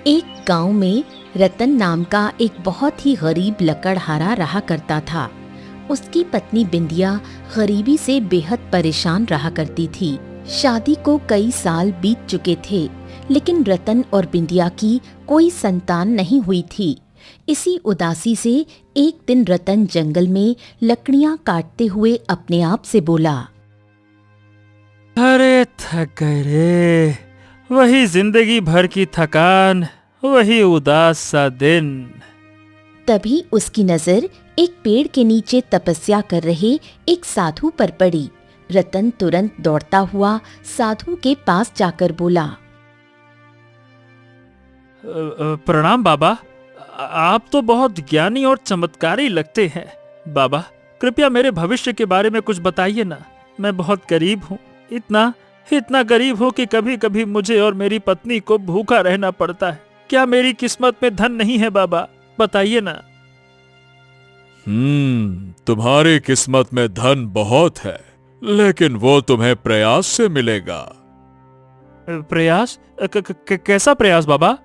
एक गांव में रतन नाम का एक बहुत ही गरीब लकड़हारा रहा करता था। उसकी पत्नी बिंदिया गरीबी से बेहद परेशान रहा करती थी। शादी को कई साल बीत चुके थे, लेकिन रतन और बिंदिया की कोई संतान नहीं हुई थी। इसी उदासी से एक दिन रतन जंगल में लकड़ियां काटते हुए अपने आप से बोला, अरे थक गए रे, वही जिंदगी भर की थकान, वही उदास सा दिन। तभी उसकी नजर एक पेड़ के नीचे तपस्या कर रहे एक साधु पर पड़ी। रतन तुरंत दौड़ता हुआ साधु के पास जाकर बोला, प्रणाम बाबा, आप तो बहुत ज्ञानी और चमत्कारी लगते हैं। बाबा, कृपया मेरे भविष्य के बारे में कुछ बताइए ना। मैं बहुत गरीब हूँ, इतना गरीब हूँ कि कभी कभी मुझे और मेरी पत्नी को भूखा रहना पड़ता है। क्या मेरी किस्मत में धन नहीं है बाबा? बताइए ना। तुम्हारी किस्मत में धन बहुत है, लेकिन वो तुम्हें प्रयास से मिलेगा। प्रयास? कैसा प्रयास बाबा?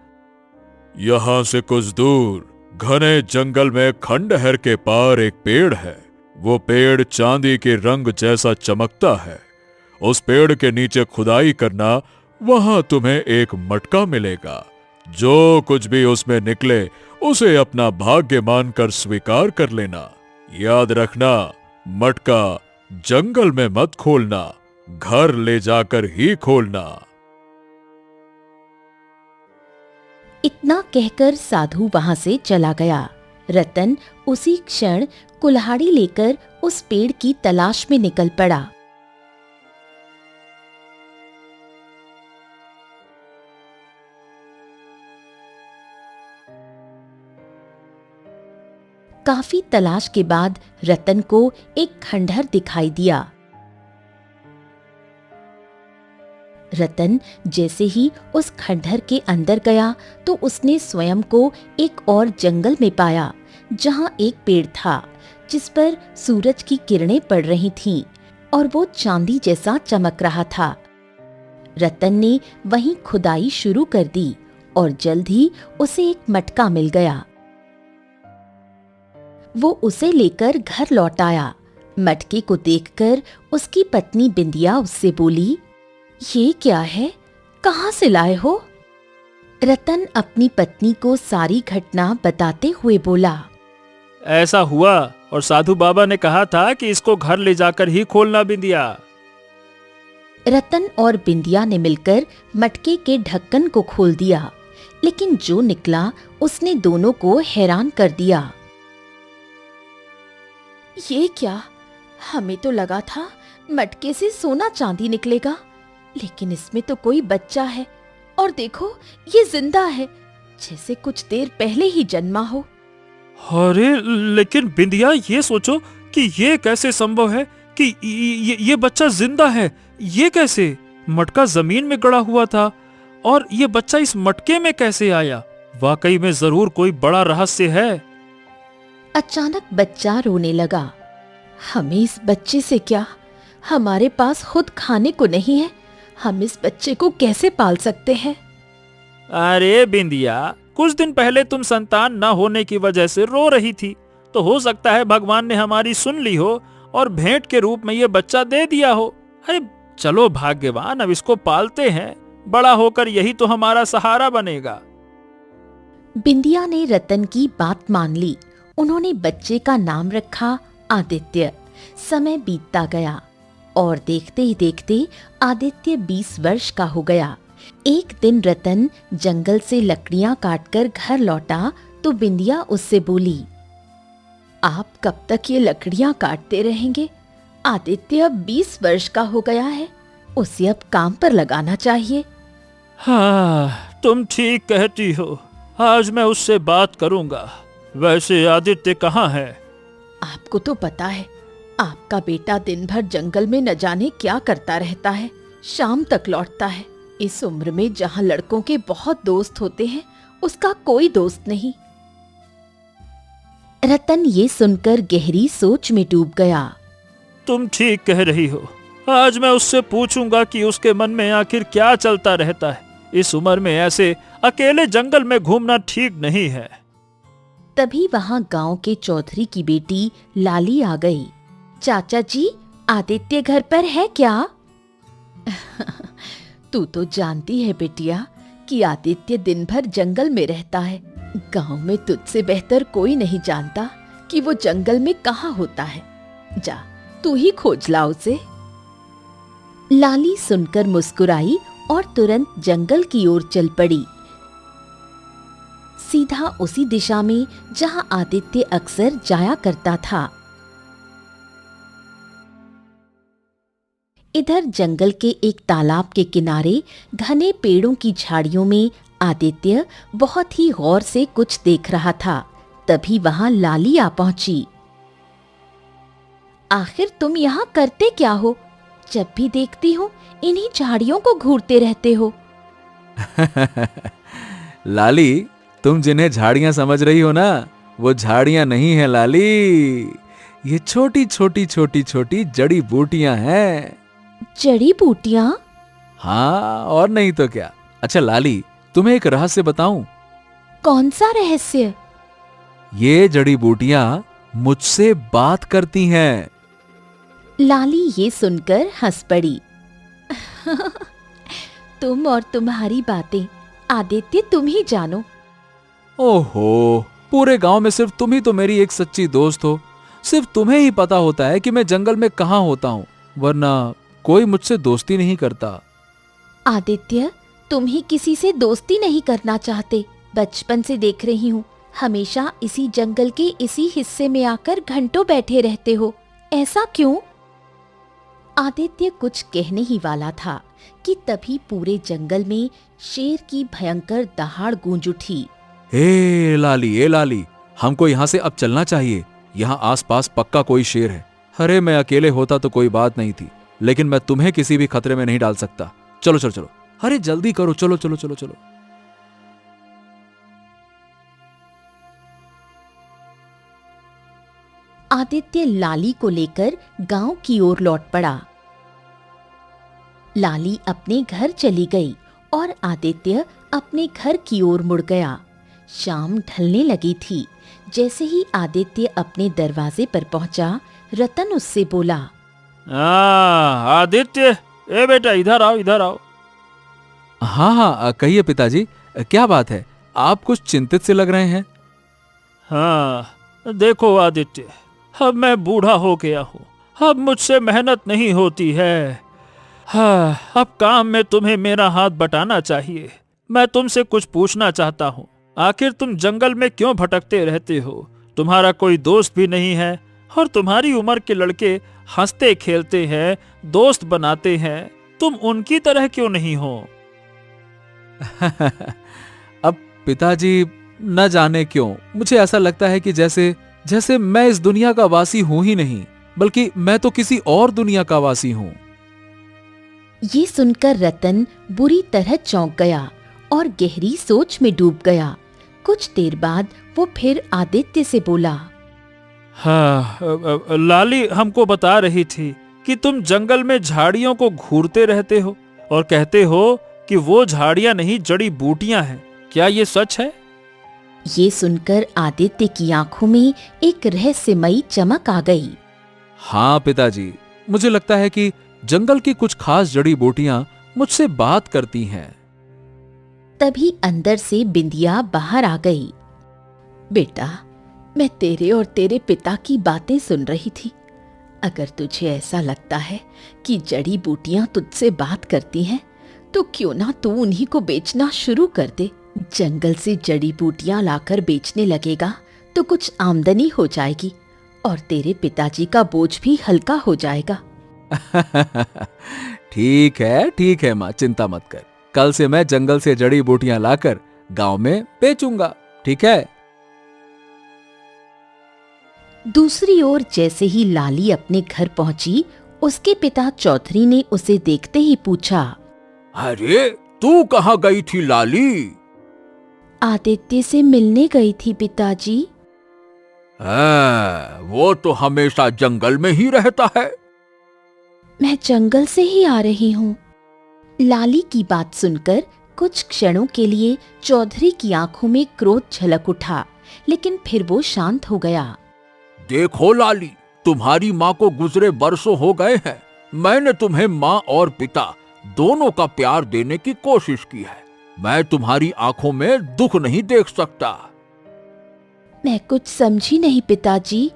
यहाँ से कुछ दूर घने जंगल में खंडहर के पार एक पेड़ है। वो पेड़ चांदी के रंग जैसा चमकता है। उस पेड़ के नीचे खुदाई करना, वहां तुम्हें एक मटका मिलेगा। जो कुछ भी उसमें निकले उसे अपना भाग्य मानकर स्वीकार कर लेना। याद रखना, मटका जंगल में मत खोलना, घर ले जाकर ही खोलना। इतना कहकर साधु वहां से चला गया। रतन उसी क्षण कुल्हाड़ी लेकर उस पेड़ की तलाश में निकल पड़ा। काफी तलाश के बाद रतन को एक खंडहर दिखाई दिया। रतन जैसे ही उस खंडहर के अंदर गया तो उसने स्वयं को एक और जंगल में पाया, जहां एक पेड़ था जिस पर सूरज की किरणें पड़ रही थीं और वो चांदी जैसा चमक रहा था। रतन ने वहीं खुदाई शुरू कर दी और जल्द ही उसे एक मटका मिल गया। वो उसे लेकर घर लौट आया। मटके को देखकर उसकी पत्नी बिंदिया उससे बोली, ये क्या है? कहाँ से लाए हो? रतन अपनी पत्नी को सारी घटना बताते हुए बोला, ऐसा हुआ और साधु बाबा ने कहा था कि इसको घर ले जाकर ही खोलना बिंदिया। रतन और बिंदिया ने मिलकर मटके के ढक्कन को खोल दिया, लेकिन जो निकला उसने दोनों को हैरान कर दिया। ये क्या? हमें तो लगा था मटके से सोना चांदी निकलेगा, लेकिन इसमें तो कोई बच्चा है और देखो ये जिंदा है, जैसे कुछ देर पहले ही जन्मा हो। अरे लेकिन बिंदिया, ये सोचो कि ये कैसे संभव है कि ये बच्चा जिंदा है। ये कैसे? मटका जमीन में गड़ा हुआ था और ये बच्चा इस मटके में कैसे आया? वाकई में जरूर कोई बड़ा रहस्य है। अचानक बच्चा रोने लगा। हमें इस बच्चे से क्या? हमारे पास खुद खाने को नहीं है, हम इस बच्चे को कैसे पाल सकते हैं? अरे बिंदिया, कुछ दिन पहले तुम संतान न होने की वजह से रो रही थी, तो हो सकता है भगवान ने हमारी सुन ली हो और भेंट के रूप में ये बच्चा दे दिया हो। अरे चलो भाग्यवान, अब इसको पालते हैं, बड़ा होकर यही तो हमारा सहारा बनेगा। बिंदिया ने रतन की बात मान ली। उन्होंने बच्चे का नाम रखा आदित्य। समय बीतता गया और देखते ही देखते आदित्य 20 वर्ष का हो गया। एक दिन रतन जंगल से लकड़ियां काटकर घर लौटा तो बिंदिया उससे बोली, आप कब तक ये लकड़ियां काटते रहेंगे? आदित्य अब 20 वर्ष का हो गया है, उसे अब काम पर लगाना चाहिए। हाँ, तुम ठीक कहती हो, आज मैं उससे बात करूंगा। वैसे आदित्य कहाँ है? आपको तो पता है, आपका बेटा दिन भर जंगल में न जाने क्या करता रहता है, शाम तक लौटता है। इस उम्र में जहाँ लड़कों के बहुत दोस्त होते हैं, उसका कोई दोस्त नहीं। रतन ये सुनकर गहरी सोच में डूब गया। तुम ठीक कह रही हो, आज मैं उससे पूछूंगा कि उसके मन में आखिर क्या चलता रहता है। इस उम्र में ऐसे अकेले जंगल में घूमना ठीक नहीं है। तभी वहां गांव के चौधरी की बेटी लाली आ गई। चाचा जी, आदित्य घर पर है क्या? तू तो जानती है बेटिया कि आदित्य दिन भर जंगल में रहता है। गांव में तुझसे बेहतर कोई नहीं जानता कि वो जंगल में कहाँ होता है। जा, तू ही खोज ला उसे। लाली सुनकर मुस्कुराई और तुरंत जंगल की ओर चल पड़ी, सीधा उसी दिशा में जहां आदित्य अक्सर जाया करता था। इधर जंगल के एक तालाब के किनारे घने पेड़ों की झाड़ियों में आदित्य बहुत ही गौर से कुछ देख रहा था। तभी वहां लाली आ पहुंची। आखिर तुम यहाँ करते क्या हो? जब भी देखती हूँ इन्हीं झाड़ियों को घूरते रहते हो। लाली, तुम जिन्हें झाड़ियां समझ रही हो ना, वो झाड़ियां नहीं है लाली, ये छोटी छोटी छोटी छोटी जड़ी बूटियां हैं। जड़ी बूटियां? हाँ, और नहीं तो क्या। अच्छा लाली, तुम्हें एक रहस्य बताऊं? कौन सा रहस्य? ये जड़ी बूटियां मुझसे बात करती हैं। लाली ये सुनकर हंस पड़ी। तुम और तुम्हारी बातें, आदित्य तुम ही जानो। ओहो, पूरे गांव में सिर्फ तुम ही तो मेरी एक सच्ची दोस्त हो। सिर्फ तुम्हें ही पता होता है कि मैं जंगल में कहां होता हूं, वरना कोई मुझसे दोस्ती नहीं करता। आदित्य, तुम ही किसी से दोस्ती नहीं करना चाहते। बचपन से देख रही हूँ, हमेशा इसी जंगल के इसी हिस्से में आकर घंटों बैठे रहते हो। ऐसा क्यों? आदित्य कुछ कहने ही वाला था कि तभी पूरे जंगल में शेर की भयंकर दहाड़ गूंज उठी। ए लाली, हमको यहाँ से अब चलना चाहिए। यहाँ आसपास पक्का कोई शेर है। अरे मैं अकेले होता तो कोई बात नहीं थी, लेकिन मैं तुम्हें किसी भी खतरे में नहीं डाल सकता। चलो चलो चलो, अरे जल्दी करो, चलो चलो चलो चलो। आदित्य लाली को लेकर गांव की ओर लौट पड़ा। लाली अपने घर चली गई और आदित्य अपने घर की ओर मुड़ गया। शाम ढलने लगी थी। जैसे ही आदित्य अपने दरवाजे पर पहुंचा, रतन उससे बोला, आदित्य, ए बेटा, इधर आओ इधर आओ। हाँ हाँ, कहिए पिताजी, क्या बात है? आप कुछ चिंतित से लग रहे हैं। हाँ, देखो आदित्य, अब मैं बूढ़ा हो गया हूँ। अब मुझसे मेहनत नहीं होती है। हाँ, अब काम में तुम्हें मेरा हाथ बटाना चाहिए। मैं तुमसे कुछ पूछना चाहता हूँ। आखिर तुम जंगल में क्यों भटकते रहते हो? तुम्हारा कोई दोस्त भी नहीं है और तुम्हारी उम्र के लड़के हंसते खेलते हैं, दोस्त बनाते हैं। तुम उनकी तरह क्यों नहीं हो? अब पिताजी, न जाने क्यों मुझे ऐसा लगता है कि जैसे मैं इस दुनिया का वासी हूं ही नहीं, बल्कि मैं तो किसी और दुनिया का वासी हूं। ये सुनकर रतन बुरी तरह चौंक गया और गहरी सोच में डूब गया। कुछ देर बाद वो फिर आदित्य से बोला, हाँ, लाली हमको बता रही थी कि तुम जंगल में झाड़ियों को घूरते रहते हो और कहते हो कि वो झाड़ियां नहीं, जड़ी बूटियां हैं। क्या ये सच है? ये सुनकर आदित्य की आंखों में एक रहस्यमयी चमक आ गई। हाँ पिताजी, मुझे लगता है कि जंगल की कुछ खास जड़ी बूटियां मुझसे बात करती हैं। तभी अंदर से बिंदिया बाहर आ गई। बेटा, मैं तेरे और तेरे पिता की बातें सुन रही थी। अगर तुझे ऐसा लगता है कि जड़ी बूटियां तुझसे बात करती हैं, तो क्यों ना तू उन्हीं को बेचना शुरू कर दे। जंगल से जड़ी बूटियां लाकर बेचने लगेगा तो कुछ आमदनी हो जाएगी और तेरे पिताजी का बोझ भी हल्का हो जाएगा। ठीक है माँ, चिंता मत कर। कल से मैं जंगल से जड़ी बूटियां लाकर गांव में बेचूंगा, ठीक है? दूसरी ओर जैसे ही लाली अपने घर पहुंची, उसके पिता चौधरी ने उसे देखते ही पूछा, अरे तू कहाँ गई थी लाली? आदित्य से मिलने गई थी पिताजी। वो तो हमेशा जंगल में ही रहता है। मैं जंगल से ही आ रही हूँ। लाली की बात सुनकर कुछ क्षणों के लिए चौधरी की आंखों में क्रोध झलक उठा, लेकिन फिर वो शांत हो गया। देखो लाली, तुम्हारी माँ को गुजरे बरसों हो गए हैं। मैंने तुम्हें माँ और पिता दोनों का प्यार देने की कोशिश की है। मैं तुम्हारी आंखों में दुख नहीं देख सकता। मैं कुछ समझी नहीं पिताजी।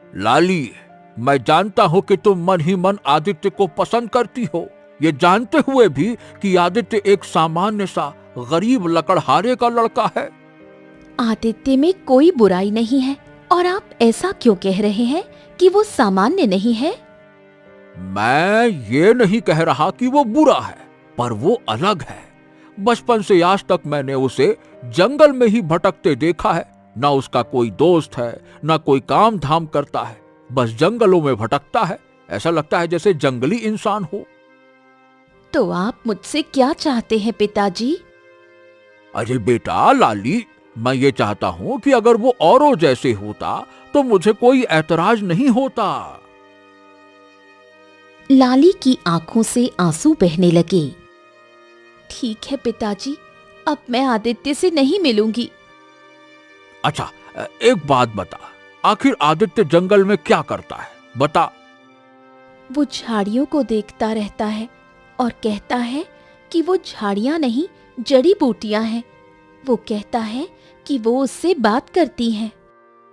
लाली, मैं जानता हूँ कि तुम मन ही मन आदित्य को पसंद करती हो, ये जानते हुए भी कि आदित्य एक सामान्य सा गरीब लकड़हारे का लड़का है। आदित्य में कोई बुराई नहीं है, और आप ऐसा क्यों कह रहे हैं कि वो सामान्य नहीं है? मैं ये नहीं कह रहा कि वो बुरा है, पर वो अलग है। बचपन से आज तक मैंने उसे जंगल में ही भटकते देखा है। ना उसका कोई दोस्त है, ना कोई काम धाम करता है, बस जंगलों में भटकता है। ऐसा लगता है जैसे जंगली इंसान हो। तो आप मुझसे क्या चाहते हैं पिताजी? अरे बेटा लाली, मैं ये चाहता हूं कि अगर वो औरों जैसे होता तो मुझे कोई ऐतराज नहीं होता। लाली की आंखों से आंसू बहने लगे। ठीक है पिताजी, अब मैं आदित्य से नहीं मिलूंगी। अच्छा, एक बात बता, आखिर आदित्य जंगल में क्या करता है, बता। वो झाड़ियों को देखता रहता है और कहता है कि वो झाड़ियां नहीं, जड़ी बूटियां हैं। वो कहता है कि वो उससे बात करती हैं।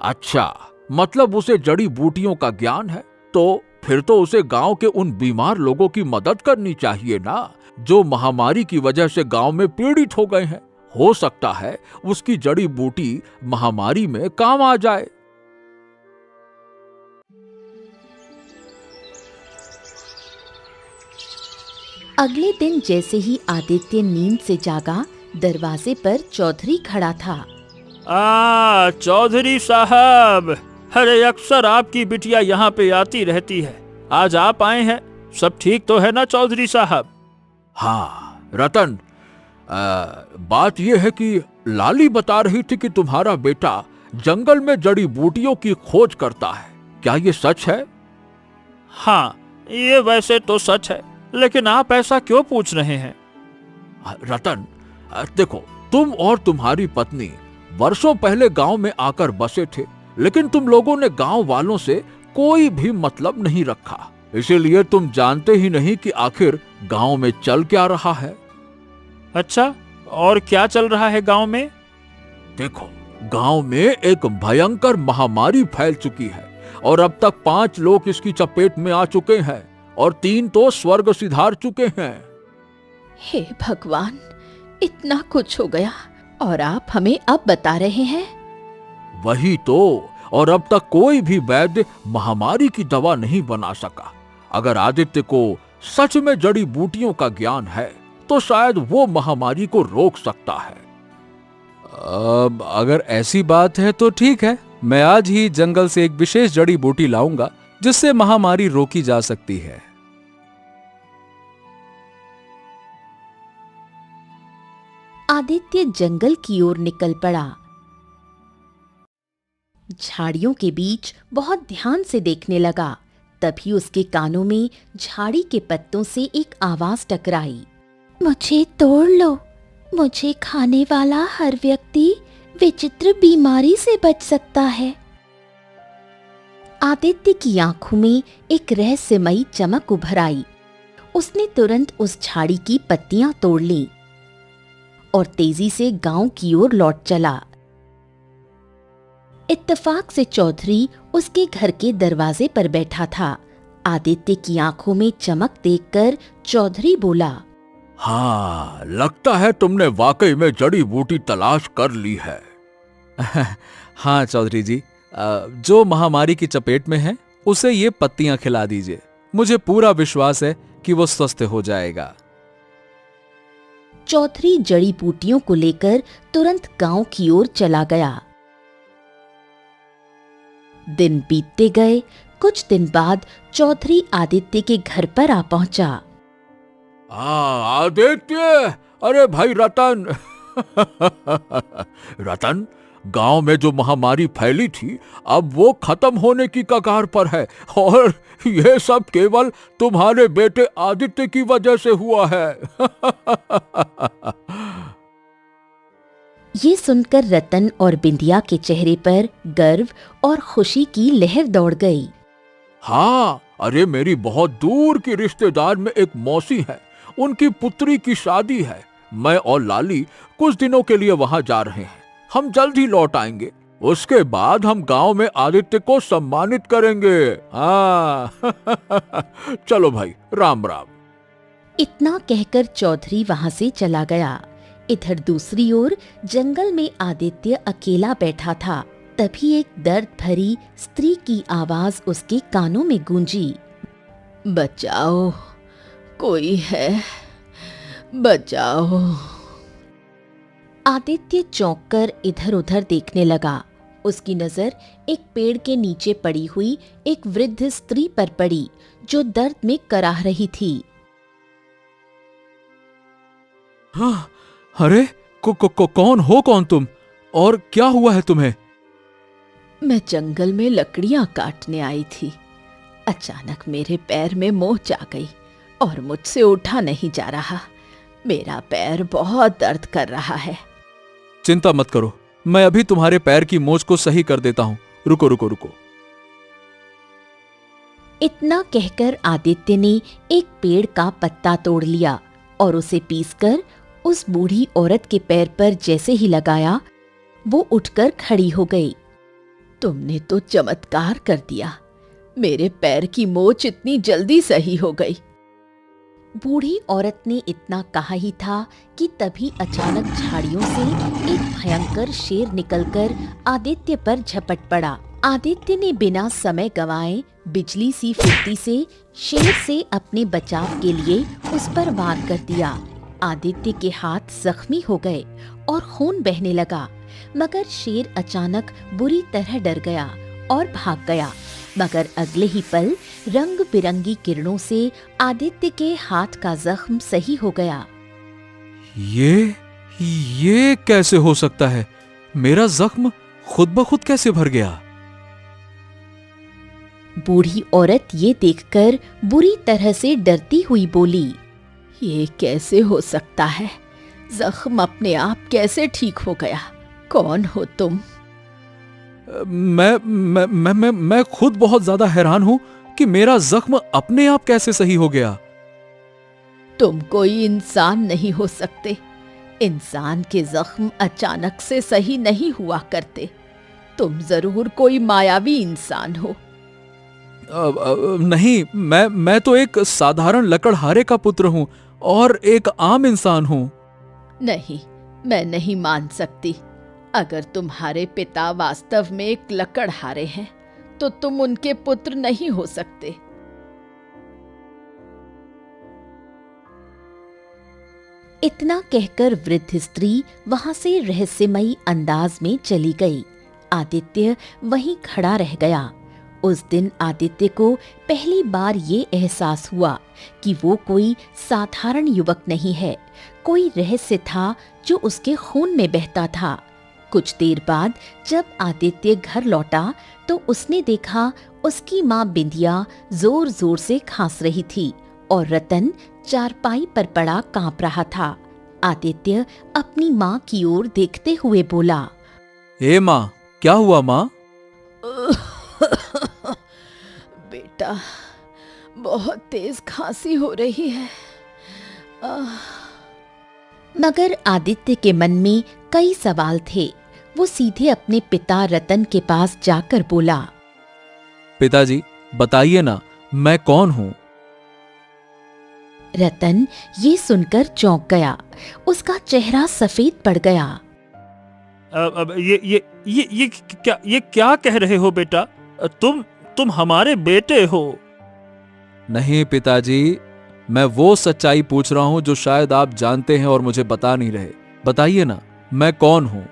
अच्छा, मतलब उसे जड़ी बूटियों का ज्ञान है। तो फिर तो उसे गांव के उन बीमार लोगों की मदद करनी चाहिए ना, जो महामारी की वजह से गांव में पीड़ित हो गए हैं। हो सकता है उसकी जड़ी बूटी महामारी में काम आ जाए। अगले दिन जैसे ही आदित्य नींद से जागा, दरवाजे पर चौधरी खड़ा था। चौधरी साहब, अरे अक्सर आपकी बिटिया यहाँ पे आती रहती है, आज आप आए हैं। सब ठीक तो है ना चौधरी साहब? हाँ रतन, बात यह है कि लाली बता रही थी कि तुम्हारा बेटा जंगल में जड़ी बूटियों की खोज करता है। क्या ये सच है? हाँ, ये वैसे तो सच है, लेकिन आप ऐसा क्यों पूछ रहे हैं? रतन, देखो, तुम और तुम्हारी पत्नी वर्षों पहले गांव में आकर बसे थे, लेकिन तुम लोगों ने गांव वालों से कोई भी मतलब नहीं रखा। इसीलिए तुम जानते ही नहीं कि आखिर गांव में चल क्या रहा है। अच्छा, और क्या चल रहा है गांव में? देखो, गांव में एक भयंकर महामारी फैल चुकी है और अब तक 5 लोग इसकी चपेट में आ चुके हैं और 3 तो स्वर्ग सिधार चुके हैं। हे भगवान, इतना कुछ हो गया और आप हमें अब बता रहे हैं? वही तो, और अब तक कोई भी वैद्य महामारी की दवा नहीं बना सका। अगर आदित्य को सच में जड़ी बूटियों का ज्ञान है तो शायद वो महामारी को रोक सकता है। अब अगर ऐसी बात है तो ठीक है, मैं आज ही जंगल से एक विशेष जड़ी बूटी लाऊंगा जिससे महामारी रोकी जा सकती है। आदित्य जंगल की ओर निकल पड़ा। झाड़ियों के बीच बहुत ध्यान से देखने लगा। तभी उसके कानों में झाड़ी के पत्तों से एक आवाज टकराई। मुझे तोड़ लो, मुझे खाने वाला हर व्यक्ति विचित्र बीमारी से बच सकता है। आदित्य की आंखों में एक रहस्यमयी चमक उभर आई। उसने तुरंत उस झाड़ी की पत्तियां तोड़ लीं और तेजी से गांव की ओर लौट चला। इत्तेफाक से चौधरी उसके घर के दरवाजे पर बैठा था। आदित्य की आंखों में चमक देखकर चौधरी बोला, हाँ, लगता है तुमने वाकई में जड़ी बूटी तलाश कर ली है। हाँ चौधरी जी, जो महामारी की चपेट में है उसे ये पत्तियां खिला दीजिए। मुझे पूरा विश्वास है कि वो स्वस्थ हो जाएगा। चौधरी जड़ी बूटियों को लेकर तुरंत गांव की ओर चला गया। दिन बीतते गए। कुछ दिन बाद चौधरी आदित्य के घर पर आ पहुंचा। आदित्य, अरे भाई रतन। रतन, गांव में जो महामारी फैली थी अब वो खत्म होने की कगार पर है, और ये सब केवल तुम्हारे बेटे आदित्य की वजह से हुआ है। ये सुनकर रतन और बिंदिया के चेहरे पर गर्व और खुशी की लहर दौड़ गई। हाँ, अरे मेरी बहुत दूर की रिश्तेदार में एक मौसी है, उनकी पुत्री की शादी है। मैं और लाली कुछ दिनों के लिए वहां जा रहे हैं। हम जल्द ही लौट आएंगे। उसके बाद हम गांव में आदित्य को सम्मानित करेंगे। हाँ। चलो भाई, राम राम। इतना कहकर चौधरी वहां से चला गया। इधर दूसरी ओर जंगल में आदित्य अकेला बैठा था। तभी एक दर्द भरी स्त्री की आवाज उसके कानों में गूंजी। बचाओ, कोई है, बचाओ। आदित्य चौंक कर इधर उधर देखने लगा। उसकी नजर एक पेड़ के नीचे पड़ी हुई एक वृद्ध स्त्री पर पड़ी, जो दर्द में कराह रही थी। हाँ, अरे कौन हो तुम, और क्या हुआ है तुम्हें? मैं जंगल में लकड़ियां काटने आई थी। अचानक मेरे पैर में मोच आ गई और मुझसे उठा नहीं जा रहा। मेरा पैर बहुत दर्द कर रहा है। चिंता मत करो, मैं अभी तुम्हारे पैर की मोच को सही कर देता हूं। रुको रुको रुको। इतना कहकर आदित्य ने एक पेड़ का पत्ता तोड़ लिया और उसे पीसकर उस बूढ़ी औरत के पैर पर जैसे ही लगाया, वो उठकर खड़ी हो गई। तुमने तो चमत्कार कर दिया। मेरे पैर की मोच इतनी जल्दी सही हो गई। बूढ़ी औरत ने इतना कहा ही था कि तभी अचानक झाड़ियों से एक भयंकर शेर निकलकर आदित्य पर झपट पड़ा। आदित्य ने बिना समय गंवाए बिजली सी फुर्ती से शेर से अपने बचाव के लिए उस पर वार कर दिया। आदित्य के हाथ जख्मी हो गए और खून बहने लगा, मगर शेर अचानक बुरी तरह डर गया और भाग गया। मगर अगले ही पल रंग बिरंगी किरणों से आदित्य के हाथ का जख्म सही हो गया। ये कैसे हो सकता है? मेरा जख्म खुद ब खुद कैसे भर गया? बूढ़ी औरत ये देखकर बुरी तरह से डरती हुई बोली, ये कैसे हो सकता है? जख्म अपने आप कैसे ठीक हो गया? कौन हो तुम? मैं खुद बहुत ज्यादा हैरान हूं कि मेरा जख्म अपने आप कैसे सही हो गया। तुम कोई इंसान नहीं हो सकते। इंसान के जख्म अचानक से सही नहीं हुआ करते। तुम जरूर कोई मायावी इंसान हो। नहीं, मैं तो एक साधारण लकड़हारे का पुत्र हूं और एक आम इंसान हूं। नहीं, मैं नहीं मान सकती। अगर तुम्हारे पिता वास्तव में एक लकड़हारे हैं, तो तुम उनके पुत्र नहीं हो सकते। इतना कहकर वृद्ध स्त्री वहां से रहस्यमयी अंदाज में चली गई। आदित्य वहीं खड़ा रह गया। उस दिन आदित्य को पहली बार ये एहसास हुआ कि वो कोई साधारण युवक नहीं है। कोई रहस्य था जो उसके खून में बहता था। कुछ देर बाद जब आदित्य घर लौटा तो उसने देखा उसकी माँ बिंदिया जोर जोर से खांस रही थी और रतन चारपाई पर पड़ा कांप रहा था। आदित्य अपनी माँ की ओर देखते हुए बोला, ए माँ, क्या हुआ माँ? बेटा, बहुत तेज खांसी हो रही है। मगर आदित्य के मन में कई सवाल थे। वो सीधे अपने पिता रतन के पास जाकर बोला, पिताजी, बताइए ना, मैं कौन हूँ? रतन ये सुनकर चौंक गया। उसका चेहरा सफेद पड़ गया। अब ये क्या कह रहे हो बेटा? तुम हमारे बेटे हो। नहीं पिताजी, मैं वो सच्चाई पूछ रहा हूं जो शायद आप जानते हैं और मुझे बता नहीं रहे। बताइए ना, मैं कौन हूं?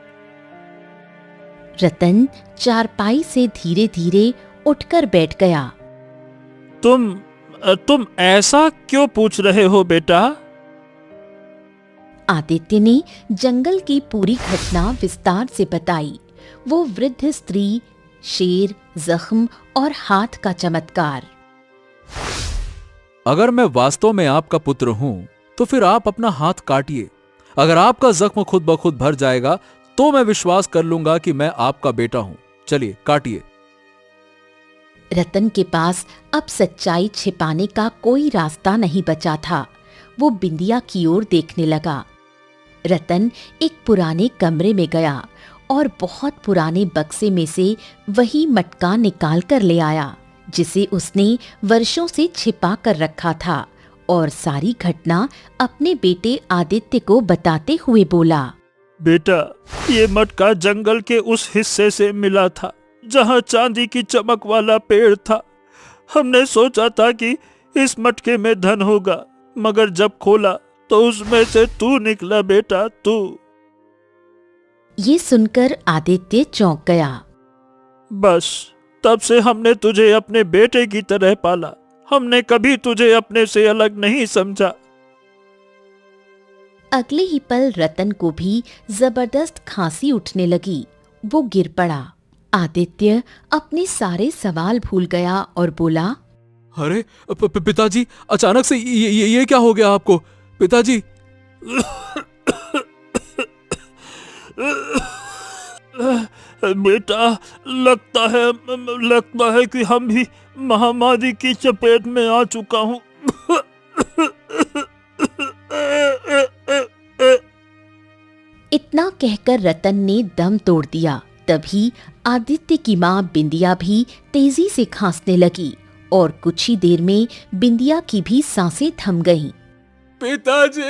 रतन चारपाई से धीरे धीरे उठकर बैठ गया। तुम ऐसा क्यों पूछ रहे हो बेटा? आदित्य ने जंगल की पूरी घटना विस्तार से बताई। वो वृद्ध स्त्री, शेर, जख्म और हाथ का चमत्कार। अगर मैं वास्तव में आपका पुत्र हूं तो फिर आप अपना हाथ काटिए। अगर आपका जख्म खुद ब खुद भर जाएगा तो मैं विश्वास कर लूंगा कि मैं आपका बेटा हूं। चलिए काटिए। रतन के पास अब सच्चाई छिपाने का कोई रास्ता नहीं बचा था। वो बिंदिया की ओर देखने लगा। रतन एक पुराने कमरे में गया और बहुत पुराने बक्से में से वही मटका निकाल कर ले आया जिसे उसने वर्षों से छिपा कर रखा था, और सारी घटना अपने बेटे आदित्य को बताते हुए बोला। बेटा, ये मटका जंगल के उस हिस्से से मिला था जहाँ चांदी की चमक वाला पेड़ था। हमने सोचा था कि इस मटके में धन होगा, मगर जब खोला तो उसमें से तू निकला बेटा, तू। ये सुनकर आदित्य चौंक गया। बस तब से हमने तुझे अपने बेटे की तरह पाला। हमने कभी तुझे अपने से अलग नहीं समझा। अगले ही पल रतन को भी जबरदस्त खांसी उठने लगी। वो गिर पड़ा। आदित्य अपने सारे सवाल भूल गया और बोला, अरे पिताजी, अचानक से ये क्या हो गया आपको पिताजी? बेटा, लगता है कि हम भी महामारी की चपेट में आ चुका हूँ। इतना कहकर रतन ने दम तोड़ दिया। तभी आदित्य की माँ बिंदिया भी तेजी से खांसने लगी और कुछ ही देर में बिंदिया की भी सांसें थम गईं। पिताजी!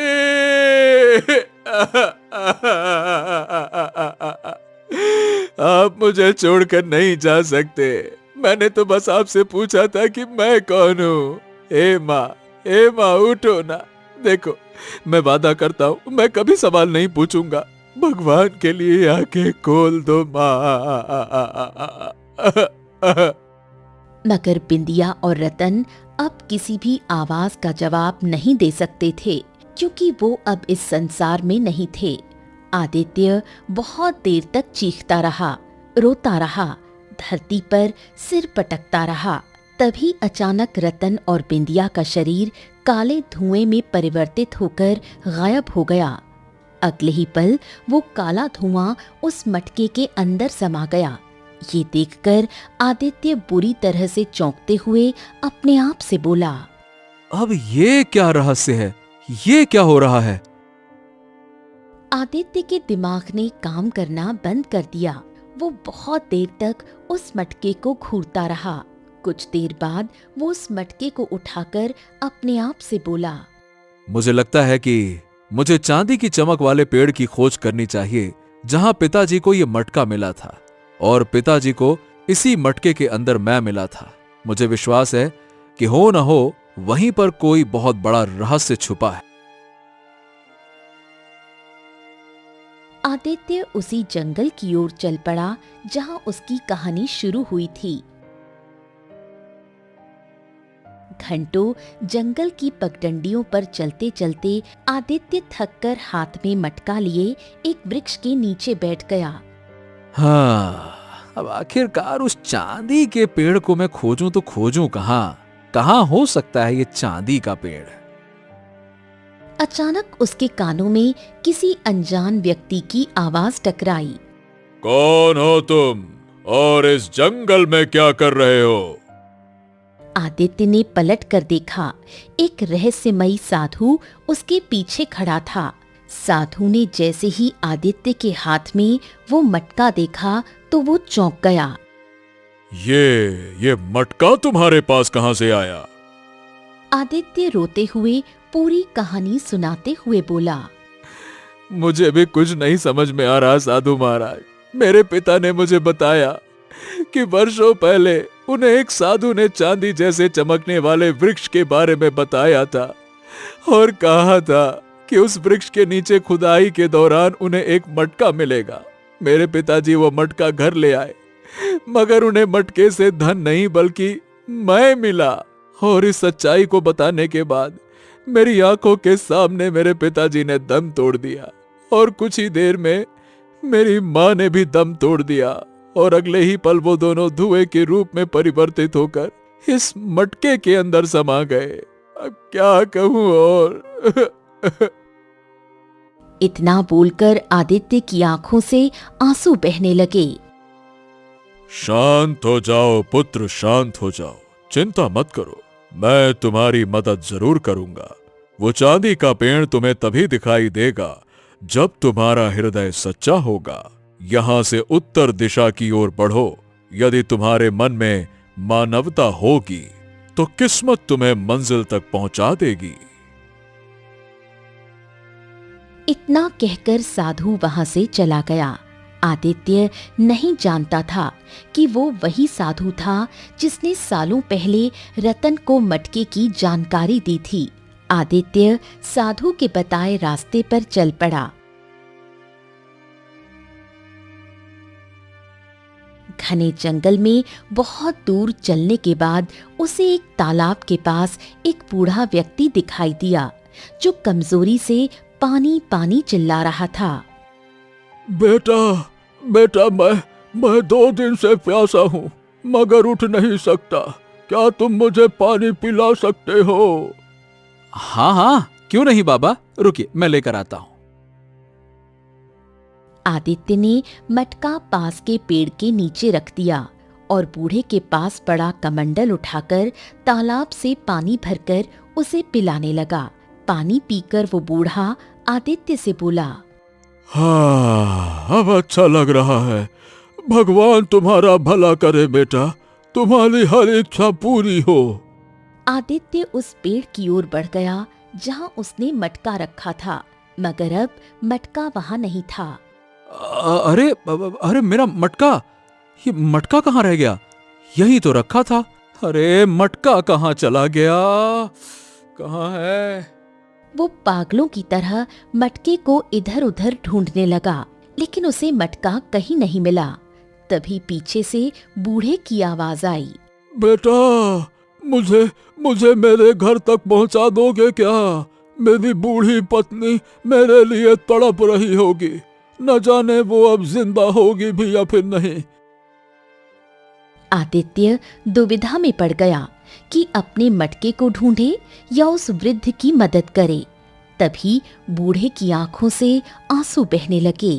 आप मुझे छोड़कर नहीं जा सकते। मैंने तो बस आपसे पूछा था कि मैं कौन हूँ। हे माँ, उठो ना। देखो, मैं वादा करता हूँ मैं कभी सवाल नहीं पूछूंगा। भगवान के लिए आंखें खोल दो माँ। मगर बिंदिया और रतन अब किसी भी आवाज का जवाब नहीं दे सकते थे, क्योंकि वो अब इस संसार में नहीं थे। आदित्य बहुत देर तक चीखता रहा, रोता रहा, धरती पर सिर पटकता रहा। तभी अचानक रतन और बिंदिया का शरीर काले धुएं में परिवर्तित होकर गायब हो गया। अगले ही पल वो काला धुआं उस मटके के अंदर समा गया। ये देखकर आदित्य बुरी तरह से चौंकते हुए अपने आप से बोला, अब ये क्या रहस्य है? ये क्या हो रहा है? आदित्य के दिमाग ने काम करना बंद कर दिया। वो बहुत देर तक उस मटके को घूरता रहा। कुछ देर बाद वो उस मटके को उठाकर अपने आप से बोला, मुझे लगता है कि मुझे चांदी की चमक वाले पेड़ की खोज करनी चाहिए जहां पिताजी को यह मटका मिला था, और पिताजी को इसी मटके के अंदर मैं मिला था। मुझे विश्वास है कि हो न हो वहीं पर कोई बहुत बड़ा रहस्य छुपा है। आदित्य उसी जंगल की ओर चल पड़ा जहां उसकी कहानी शुरू हुई थी। घंटों जंगल की पगडंडियों पर चलते चलते आदित्य थककर हाथ में मटका लिए एक वृक्ष के नीचे बैठ गया। हाँ, अब आखिरकार उस चांदी के पेड़ को मैं खोजूं तो खोजूं कहां हो सकता है ये चांदी का पेड़? अचानक उसके कानों में किसी अनजान व्यक्ति की आवाज टकराई। कौन हो तुम और इस जंगल में क्या कर रहे हो? आदित्य ने पलट कर देखा। एक रहस्यमयी साधु उसके पीछे खड़ा था। साधु ने जैसे ही आदित्य के हाथ में वो मटका देखा तो वो चौंक गया। ये मटका तुम्हारे पास कहां से आया? आदित्य रोते हुए पूरी कहानी सुनाते हुए बोला, मुझे भी कुछ नहीं समझ में आ रहा साधु महाराज। मेरे पिता ने मुझे बताया कि वर्षों पहले उन्हें एक साधु ने चांदी जैसे चमकने वाले वृक्ष के बारे में बताया था और कहा था कि उस वृक्ष के नीचे खुदाई के दौरान उन्हें एक मटका मिलेगा। मेरे पिताजी वो मटका घर ले आए, मगर उन्हें मटके से धन नहीं बल्कि मैं मिला। और इस सच्चाई को बताने के बाद मेरी आंखों के सामने मेरे पिताजी ने दम तोड़ दिया और कुछ ही देर में मेरी माँ ने भी दम तोड़ दिया और अगले ही पल वो दोनों धुएं के रूप में परिवर्तित होकर इस मटके के अंदर समा गए। अब क्या कहूं और इतना बोलकर आदित्य की आंखों से आंसू बहने लगे। शांत हो जाओ पुत्र, शांत हो जाओ, चिंता मत करो, मैं तुम्हारी मदद जरूर करूंगा। वो चांदी का पेड़ तुम्हें तभी दिखाई देगा जब तुम्हारा हृदय सच्चा होगा। यहां से उत्तर दिशा की ओर बढ़ो। यदि तुम्हारे मन में मानवता होगी तो किस्मत तुम्हें मंजिल तक पहुंचा देगी। इतना कहकर साधु वहां से चला गया। आदित्य नहीं जानता था कि वो वही साधु था जिसने सालों पहले रतन को मटके की जानकारी दी थी। आदित्य साधु के बताए रास्ते पर चल पड़ा। घने जंगल में बहुत दूर चलने के बाद उसे एक तालाब के पास एक बूढ़ा व्यक्ति दिखाई दिया जो कमजोरी से पानी पानी चिल्ला रहा था। बेटा बेटा, मैं 2 दिन से प्यासा हूँ मगर उठ नहीं सकता। क्या तुम मुझे पानी पिला सकते हो? हाँ हाँ, क्यों नहीं बाबा, रुकिए मैं लेकर आता हूं। आदित्य ने मटका पास के पेड़ के नीचे रख दिया और बूढ़े के पास पड़ा कमंडल उठाकर तालाब से पानी भरकर उसे पिलाने लगा। पानी पीकर वो बूढ़ा आदित्य से बोला, हाँ, अब अच्छा लग रहा है। भगवान तुम्हारा भला करे बेटा, तुम्हारी हर इच्छा पूरी हो। आदित्य उस पेड़ की ओर बढ़ गया जहां उसने मटका रखा था, मगर अब मटका वहां नहीं था। अरे अरे मेरा मटका, ये मटका कहाँ रह गया? यही तो रखा था। अरे मटका कहाँ चला गया? कहाँ है? वो पागलों की तरह मटके को इधर उधर ढूंढने लगा, लेकिन उसे मटका कहीं नहीं मिला। तभी पीछे से बूढ़े की आवाज आई, बेटा, मुझे मेरे घर तक पहुंचा दोगे क्या? मेरी बूढ़ी पत्नी मेरे लिए तड़प रही होगी। न जाने वो अब जिंदा होगी भी या फिर नहीं। आदित्य दुविधा में पड़ गया कि अपने मटके को ढूंढे या उस वृद्ध की मदद करे। तभी बूढ़े की आंखों से आंसू बहने लगे।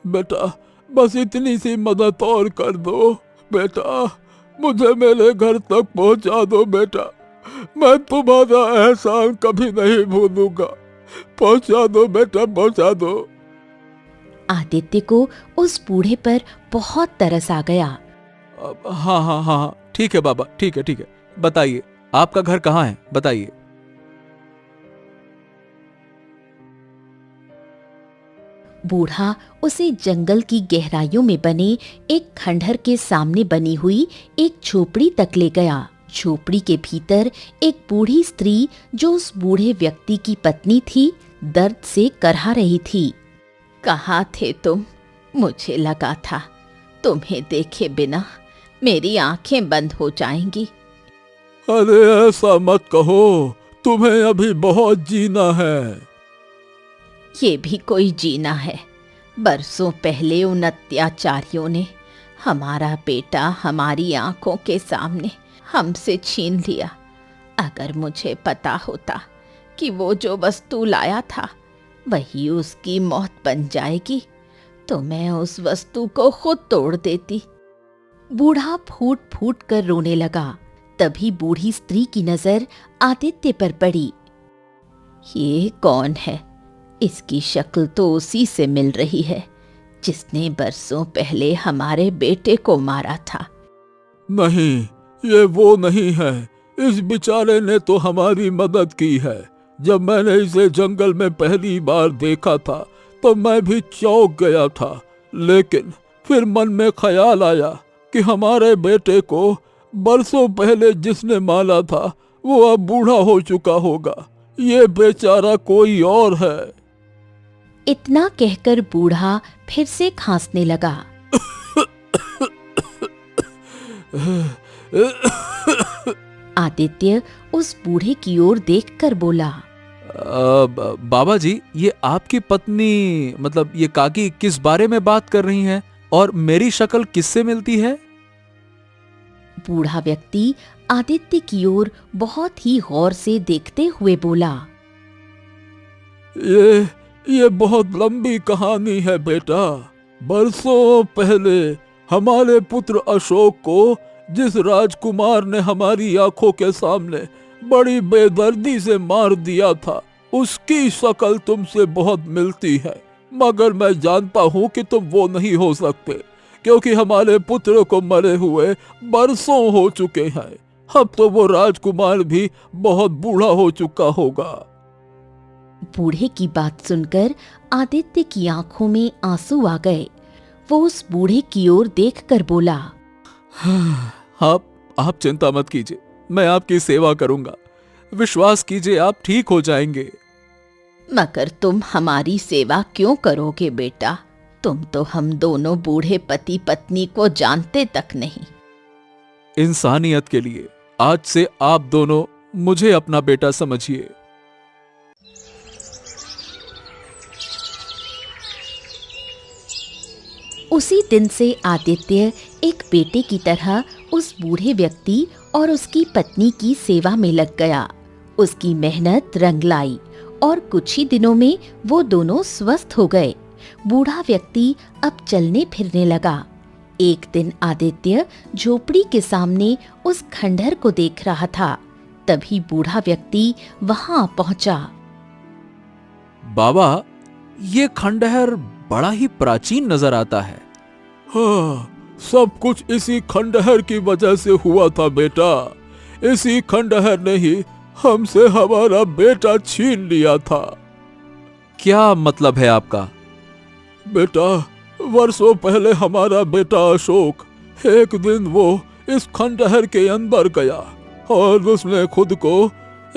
बेटा, बस इतनी सी मदद और कर दो बेटा, मुझे मेरे घर तक पहुंचा दो बेटा। मैं तुम्हारा एहसान कभी नहीं भूलूंगा। पहुंचा दो बेटा, पहुंचा दो। आदित्य को उस बूढ़े पर बहुत तरस आ गया। हाँ हाँ हाँ, ठीक है बाबा, ठीक है, बताइए आपका घर कहाँ है, बताइए। बूढ़ा उसे जंगल की गहराइयों में बने एक खंडहर के सामने बनी हुई एक झोपड़ी तक ले गया। झोपड़ी के भीतर एक बूढ़ी स्त्री, जो उस बूढ़े व्यक्ति की पत्नी थी, दर्द से करहा रही थी। कहाँ थे तुम? मुझे लगा था तुम्हें देखे बिना मेरी आंखें बंद हो जाएंगी। अरे ऐसा मत कहो, तुम्हें अभी बहुत जीना है। ये भी कोई जीना है? बरसों पहले उन अत्याचारियों ने हमारा बेटा हमारी आंखों के सामने हमसे छीन लिया। अगर मुझे पता होता कि वो जो वस्तु लाया था वही उसकी मौत बन जाएगी तो मैं उस वस्तु को खुद तोड़ देती। बूढ़ा फूट फूट कर रोने लगा। तभी बूढ़ी स्त्री की नजर आदित्य पर पड़ी। ये कौन है? इसकी शक्ल तो उसी से मिल रही है जिसने बरसों पहले हमारे बेटे को मारा था। नहीं, ये वो नहीं है। इस बेचारे ने तो हमारी मदद की है। जब मैंने इसे जंगल में पहली बार देखा था तो मैं भी चौंक गया था, लेकिन फिर मन में ख्याल आया कि हमारे बेटे को बरसों पहले जिसने मारा था वो अब बूढ़ा हो चुका होगा। ये बेचारा कोई और है। इतना कहकर बूढ़ा फिर से खांसने लगा। आदित्य उस बूढ़े की ओर देखकर बोला, बाबा जी, ये आपकी पत्नी मतलब ये काकी किस बारे में बात कर रही हैं और मेरी शक्ल किससे मिलती है? बूढ़ा व्यक्ति आदित्य की ओर बहुत ही गौर से देखते हुए बोला। ये बहुत लंबी कहानी है बेटा। बरसों पहले हमारे पुत्र अशोक को जिस राजकुमार ने हमारी आंखों के सामने बड़ी बेदर्दी से मार दिया था, उसकी शक्ल तुमसे बहुत मिलती है, मगर मैं जानता हूँ कि तुम वो नहीं हो सकते, क्योंकि हमारे पुत्र को मरे हुए बरसों हो चुके हैं। अब तो वो राजकुमार भी बहुत बूढ़ा हो चुका होगा। बूढ़े की बात सुनकर आदित्य की आंखों में आंसू आ गए। वो उस बूढ़े की ओर देखकर बोला, आप चिंता मत कीजिए, मैं आपकी सेवा करूंगा। विश्वास कीजिए, आप ठीक हो जाएंगे। मगर तुम हमारी सेवा क्यों करोगे बेटा? तुम तो हम दोनों बूढ़े पति पत्नी को जानते तक नहीं। इंसानियत के लिए आज से आप दोनों मुझे अपना बेटा समझिए। उसी दिन से आदित्य एक बेटे की तरह उस बूढ़े व्यक्ति और उसकी पत्नी की सेवा में लग गया। उसकी मेहनत रंग लाई और कुछ ही दिनों में वो दोनों स्वस्थ हो गए। बूढ़ा व्यक्ति अब चलने फिरने लगा। एक दिन आदित्य झोपड़ी के सामने उस खंडहर को देख रहा था। तभी बूढ़ा व्यक्ति वहां पहुंचा। बाबा, ये खंडहर बड़ा ही प्राचीन नजर आता है। हाँ, सब कुछ इसी खंडहर की वजह से हुआ था बेटा। इसी खंडहर ने ही हमसे हमारा बेटा छीन लिया था। क्या मतलब है आपका? बेटा, वर्षों पहले हमारा बेटा अशोक, एक दिन वो इस खंडहर के अंदर गया और उसने खुद को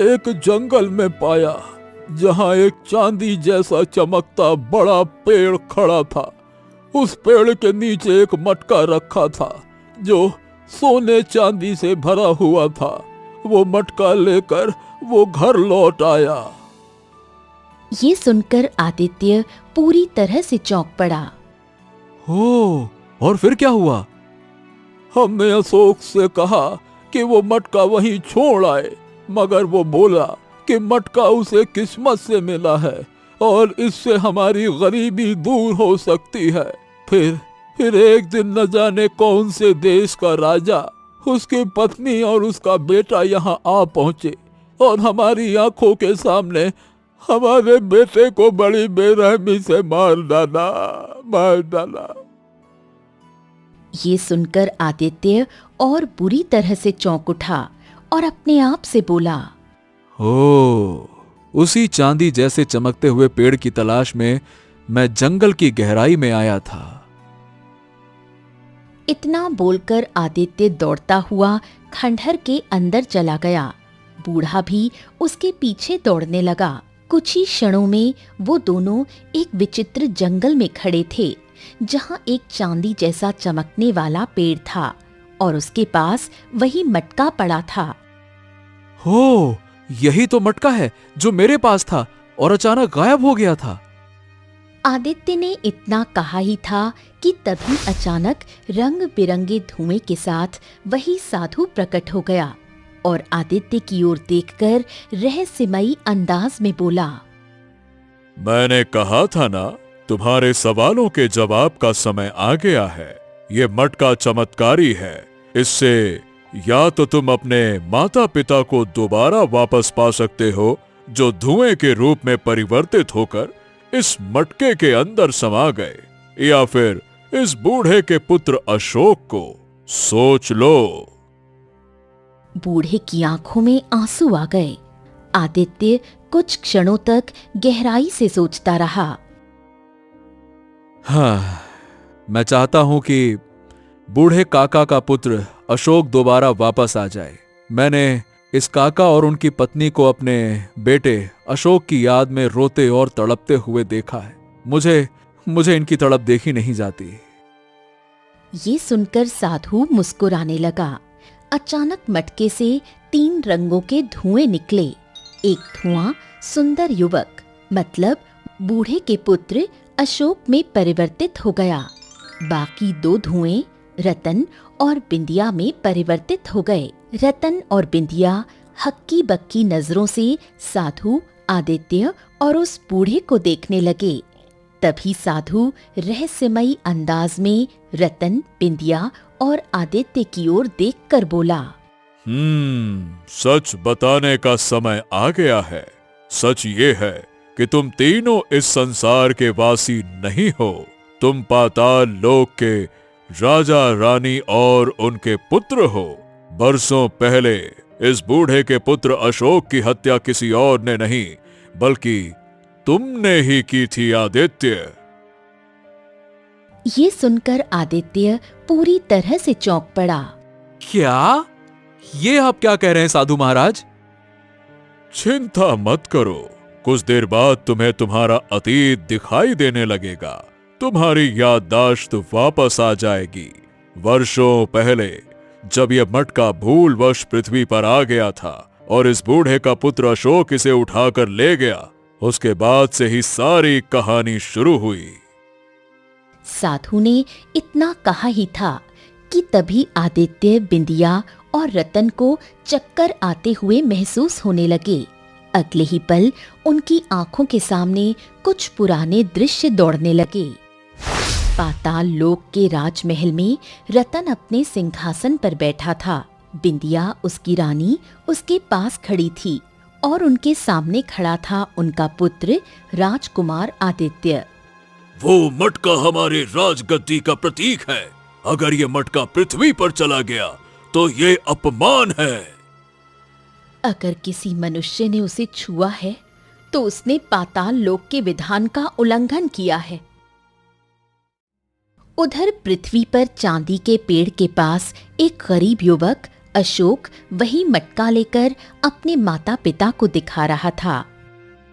एक जंगल में पाया, जहां एक चांदी जैसा चमकता बड़ा पेड़ खड़ा था। उस पेड़ के नीचे एक मटका रखा था जो सोने चांदी से भरा हुआ था। वो मटका लेकर वो घर लौट आया। ये सुनकर आदित्य पूरी तरह से चौंक पड़ा। हो, और फिर क्या हुआ? हमने अशोक से कहा कि वो मटका वहीं छोड़ आए, मगर वो बोला कि मटका उसे किस्मत से मिला है और इससे हमारी गरीबी दूर हो सकती है। फिर एक दिन न जाने कौन से देश का राजा, उसकी पत्नी और उसका बेटा यहाँ आ पहुंचे और हमारी आंखों के सामने हमारे बेटे को बड़ी बेरहमी से मार डाला। ये सुनकर आदित्य और बुरी तरह से चौंक उठा और अपने आप से बोला, हो, उसी चांदी जैसे चमकते हुए पेड़ की तलाश में मैं जंगल की गहराई में आया था। इतना बोलकर आदित्य दौड़ता हुआ खंडहर के अंदर चला गया। बूढ़ा भी उसके पीछे दौड़ने लगा। कुछ ही क्षणों में वो दोनों एक विचित्र जंगल में खड़े थे, जहां एक चांदी जैसा चमकने वाला पेड़ था और उसके पास वही मटका पड़ा था। हो, यही तो मटका है जो मेरे पास था और अचानक गायब हो गया था। आदित्य ने इतना कहा ही था कि तभी अचानक रंग बिरंगे धुएं के साथ वही साधु प्रकट हो गया और आदित्य की ओर देखकर रहस्यमयी अंदाज में बोला, मैंने कहा था ना, तुम्हारे सवालों के जवाब का समय आ गया है। ये मटका चमत्कारी है। इससे या तो तुम अपने माता पिता को दोबारा वापस पा सकते हो, जो धुएं के रूप में परिवर्तित होकर इस मटके के अंदर समा गए, या फिर इस बूढ़े के पुत्र अशोक को। सोच लो। बूढ़े की आंखों में आंसू आ गए। आदित्य कुछ क्षणों तक गहराई से सोचता रहा। हाँ, मैं चाहता हूं कि बूढ़े काका का पुत्र अशोक दोबारा वापस आ जाए। मैंने इस काका और उनकी पत्नी को अपने बेटे अशोक की याद में रोते और तड़पते हुए देखा है। मुझे इनकी तड़प देखी नहीं जाती। ये सुनकर साधु मुस्कुराने लगा। अचानक मटके से 3 रंगों के धुएं निकले। एक धुआं सुंदर युवक मतलब बूढ़े के पुत्र अशोक में परिवर्तित हो गया। बाकी दो धुएं रतन और बिंदिया में परिवर्तित हो गए। रतन और बिंदिया हक्की बक्की नजरों से साधु, आदित्य और उस बूढ़े को देखने लगे। तभी साधु रहस्यमयी अंदाज में रतन, बिंदिया और आदित्य की ओर देखकर बोला, सच बताने का समय आ गया है। सच ये है कि तुम तीनों इस संसार के वासी नहीं हो। तुम पाताल लोक के राजा, रानी और उनके पुत्र हो। बरसों पहले इस बूढ़े के पुत्र अशोक की हत्या किसी और ने नहीं बल्कि तुमने ही की थी आदित्य। ये सुनकर आदित्य पूरी तरह से चौंक पड़ा। क्या? ये आप क्या कह रहे हैं साधु महाराज? चिंता मत करो, कुछ देर बाद तुम्हें तुम्हारा अतीत दिखाई देने लगेगा। तुम्हारी याददाश्त वापस आ जाएगी। वर्षों पहले जब यह मटका भूलवश पृथ्वी पर आ गया था और इस बूढ़े का पुत्र अशोक इसे उठाकर ले गया, उसके बाद से ही सारी कहानी शुरू हुई। साधु ने इतना कहा ही था कि तभी आदित्य, बिंदिया और रतन को चक्कर आते हुए महसूस होने लगे। अगले ही पल उनकी आंखों के सामने कुछ पुराने दृश्य दौड़ने लगे। पाताल लोक के राजमहल में रतन अपने सिंहासन पर बैठा था। बिंदिया, उसकी रानी, उसके पास खड़ी थी और उनके सामने खड़ा था उनका पुत्र राजकुमार आदित्य। वो मटका हमारे राजगद्दी का प्रतीक है। अगर ये मटका पृथ्वी पर चला गया तो ये अपमान है। अगर किसी मनुष्य ने उसे छुआ है तो उसने पाताल लोक के विधान का उल्लंघन किया है। उधर पृथ्वी पर चांदी के पेड़ के पास एक गरीब युवक अशोक वही मटका लेकर अपने माता पिता को दिखा रहा था।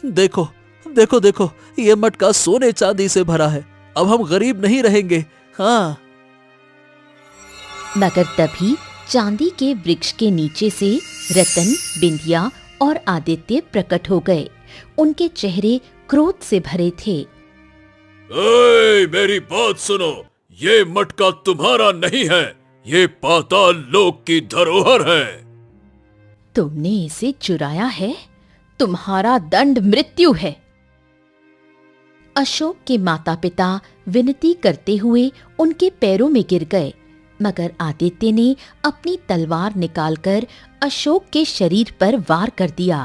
देखो देखो देखो, ये मटका सोने चांदी से भरा है। अब हम गरीब नहीं रहेंगे। हाँ। मगर तभी चांदी के वृक्ष के नीचे से रतन, बिंदिया और आदित्य प्रकट हो गए। उनके चेहरे क्रोध से भरे थे। मेरी बात सुनो, ये मटका तुम्हारा नहीं है, ये पाताल लोक की धरोहर है। तुमने इसे चुराया है, तुम्हारा दंड मृत्यु है। अशोक के माता पिता विनती करते हुए उनके पैरों में गिर गए, मगर आदित्य ने अपनी तलवार निकालकर अशोक के शरीर पर वार कर दिया।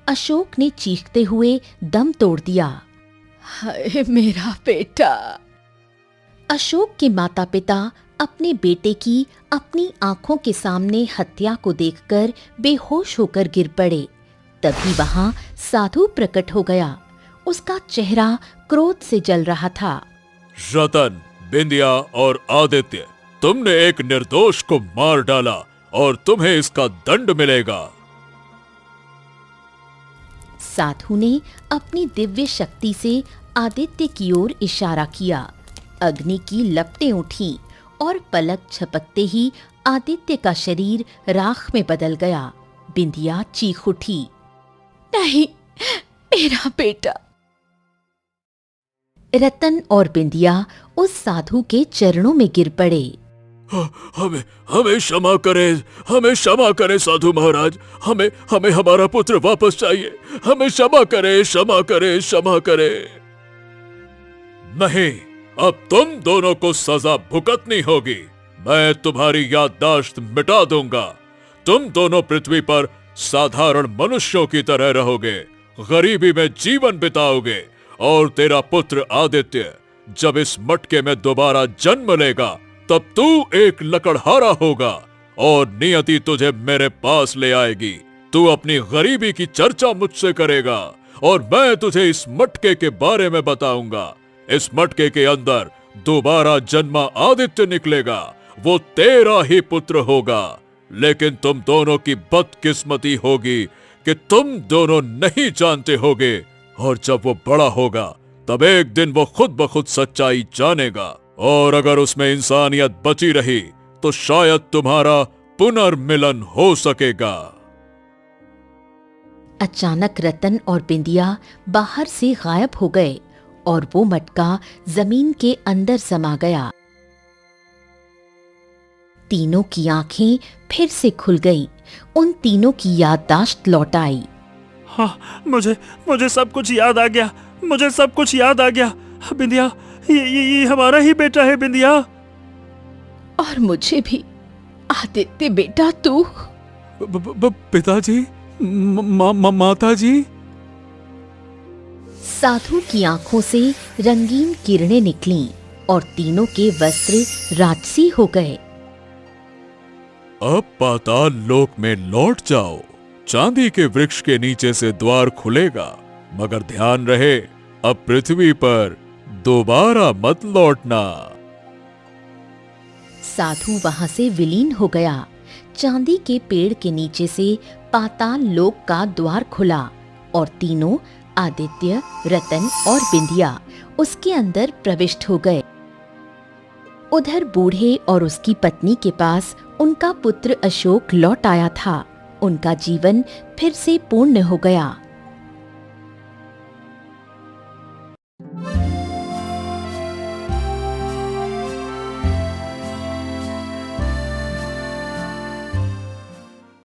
अशोक ने चीखते हुए दम तोड़ दिया। हाय मेरा बेटा। अशोक के माता पिता अपने बेटे की अपनी आंखों के सामने हत्या को देखकर बेहोश होकर गिर पड़े। तभी वहां साधु प्रकट हो गया। उसका चेहरा क्रोध से जल रहा था। रतन, बिंदिया और आदित्य, तुमने एक निर्दोष को मार डाला और तुम्हें इसका दंड मिलेगा। साधु ने अपनी दिव्य शक्ति से आदित्य की ओर इशारा किया। अग्नि की लपटें उठी और पलक झपकते ही आदित्य का शरीर राख में बदल गया। बिंदिया चीख उठी, नहीं, मेरा बेटा। रतन और बिंदिया उस साधु के चरणों में गिर पड़े। हमें हमें क्षमा करें, हमें क्षमा करें साधु महाराज। हमें हमें हमारा पुत्र वापस चाहिए। हमें क्षमा करें, क्षमा करें, क्षमा करें। नहीं, अब तुम दोनों को सजा भुगतनी होगी। मैं तुम्हारी याददाश्त मिटा दूंगा। तुम दोनों पृथ्वी पर साधारण मनुष्यों की तरह रहोगे, गरीबी में जीवन बिताओगे और तेरा पुत्र आदित्य जब इस मटके में दोबारा जन्म लेगा तब तू एक लकड़हारा होगा और नियति तुझे मेरे पास ले आएगी। तू अपनी गरीबी की चर्चा मुझसे करेगा और मैं तुझे इस मटके के बारे में बताऊंगा। इस मटके के अंदर दोबारा जन्मा आदित्य निकलेगा। वो तेरा ही पुत्र होगा। लेकिन तुम दोनों की बदकिस्मती होगी कि तुम दोनों नहीं जानते होगे और जब वो बड़ा होगा तब एक दिन वो खुद ब खुद सच्चाई जानेगा और अगर उसमें इंसानियत बची रही तो शायद तुम्हारा पुनर्मिलन हो सकेगा। अचानक रतन और बिंदिया बाहर से गायब हो गए और वो मटका जमीन के अंदर समा गया। तीनों की आंखें फिर से खुल गईं। उन तीनों की याददाश्त लौट आई। हाँ, मुझे सब कुछ याद आ गया। मुझे सब कुछ याद आ गया। बिंदिया, ये हमारा ही बेटा है बिंदिया। और मुझे भी। आदित्य बेटा, तू? पिताजी, माताजी। साधु की आंखों से रंगीन किरणें निकलीं और तीनों के वस्त्र राजसी हो गए। अब पाताल लोक में लौट जाओ। चांदी के वृक्ष के नीचे से द्वार खुलेगा, मगर ध्यान रहे अब पृथ्वी पर दोबारा मत लौटना। साधु वहां से विलीन हो गया। चांदी के पेड़ के नीचे से पाताल लोक का द्वार खुला और तीनों, आदित्य, रतन और बिंदिया, उसके अंदर प्रविष्ट हो गए। उधर बूढ़े और उसकी पत्नी के पास उनका पुत्र अशोक लौट आया था। उनका जीवन फिर से पूर्ण हो गया।